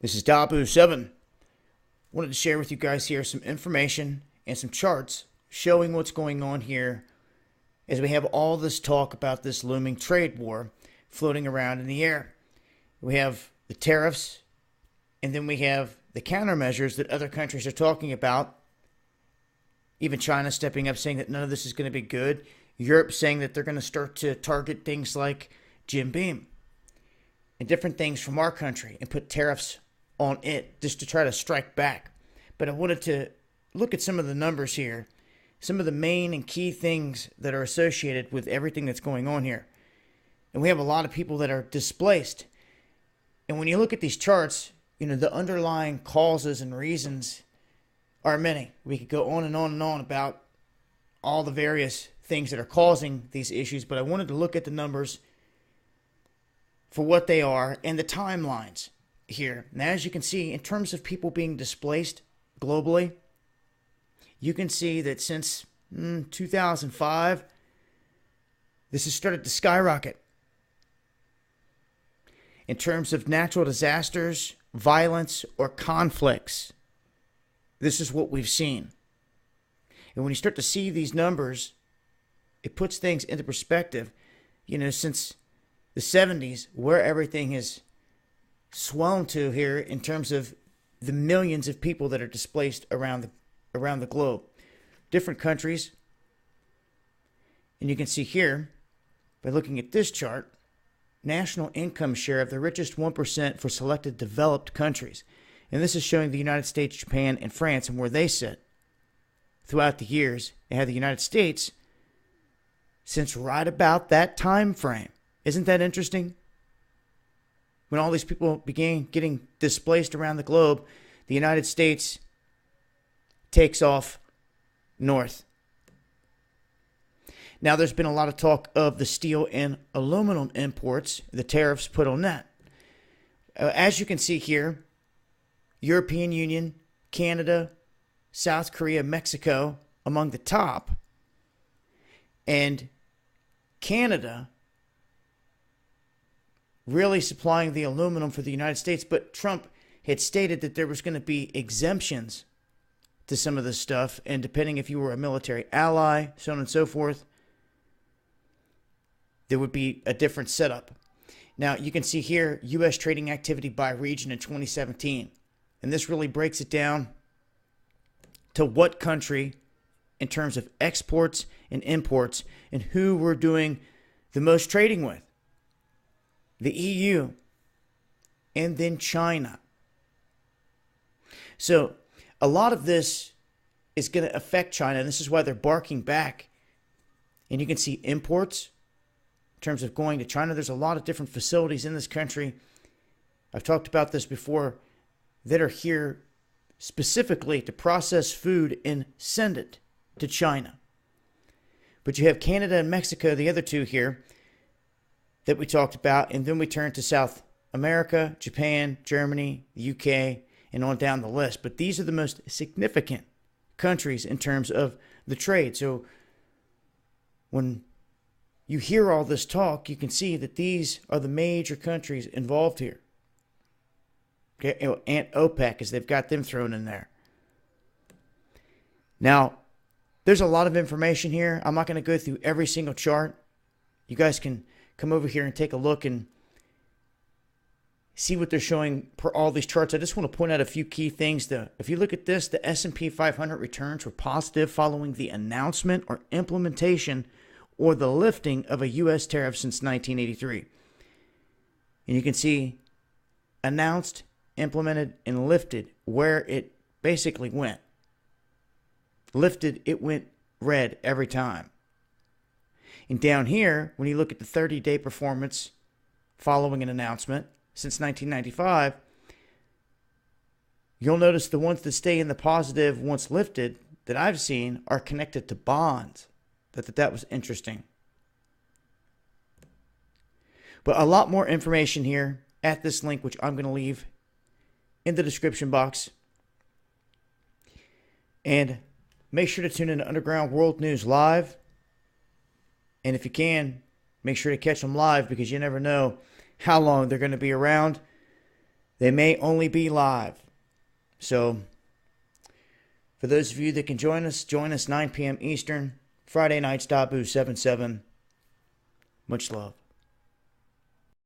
This is Dabu7. Wanted to share with you guys here some information and some charts showing what's going on here as we have all this talk about this looming trade war floating around in the air. We have the tariffs, and then we have the countermeasures that other countries are talking about. Even China stepping up saying that none of this is going to be good. Europe saying that they're going to start to target things like Jim Beam and different things from our country and put tariffs on it just to try to strike back. But I wanted to look at some of the numbers here, some of the main and key things that are associated with everything that's going on here. And we have a lot of people that are displaced. And when you look at these charts, the underlying causes and reasons are many. We could go on and on and on about all the various things that are causing these issues, but I wanted to look at the numbers for what they are and the timelines here. Now, as you can see, in terms of people being displaced globally, you can see that since 2005, this has started to skyrocket. In terms of natural disasters, violence, or conflicts, this is what we've seen. And when you start to see these numbers, it puts things into perspective. Since the 70s, where everything has swollen to here in terms of the millions of people that are displaced around the globe. Different countries. And you can see here, by looking at this chart, national income share of the richest 1% for selected developed countries. And this is showing the United States, Japan, and France and where they sit throughout the years. And how the United States, since right about that time frame. Isn't that interesting? When all these people began getting displaced around the globe, the United States takes off north. Now, there's been a lot of talk of the steel and aluminum imports, the tariffs put on that. As you can see here, European Union, Canada, South Korea, Mexico among the top. And Canada really supplying the aluminum for the United States, but Trump had stated that there was going to be exemptions to some of this stuff, and depending if you were a military ally, so on and so forth, there would be a different setup. Now, you can see here U.S. trading activity by region in 2017, and this really breaks it down to what country in terms of exports and imports and who we're doing the most trading with. The EU, and then China. So a lot of this is going to affect China, and this is why they're barking back. And you can see imports in terms of going to China. There's a lot of different facilities in this country. I've talked about this before that are here specifically to process food and send it to China. But you have Canada and Mexico, the other two here, that we talked about, and then we turn to South America, Japan, Germany, the UK, and on down the list. But these are the most significant countries in terms of the trade. So when you hear all this talk, you can see that these are the major countries involved here. Okay, and OPEC, as they've got them thrown in there. Now, there's a lot of information here. I'm not going to go through every single chart. You guys can come over here and take a look and see what they're showing per all these charts. I just want to point out a few key things, though. If you look at this, the S&P 500 returns were positive following the announcement or implementation or the lifting of a U.S. tariff since 1983. And you can see announced, implemented, and lifted where it basically went. Lifted, it went red every time. And down here, when you look at the 30-day performance following an announcement since 1995, you'll notice the ones that stay in the positive once lifted that I've seen are connected to bonds. That was interesting. But a lot more information here at this link, which I'm going to leave in the description box. And make sure to tune in to Underground World News Live. And if you can, make sure to catch them live because you never know how long they're going to be around. They may only be live. So, for those of you that can join us 9 p.m. Eastern, Friday nights, Dabu 7/7. Much love.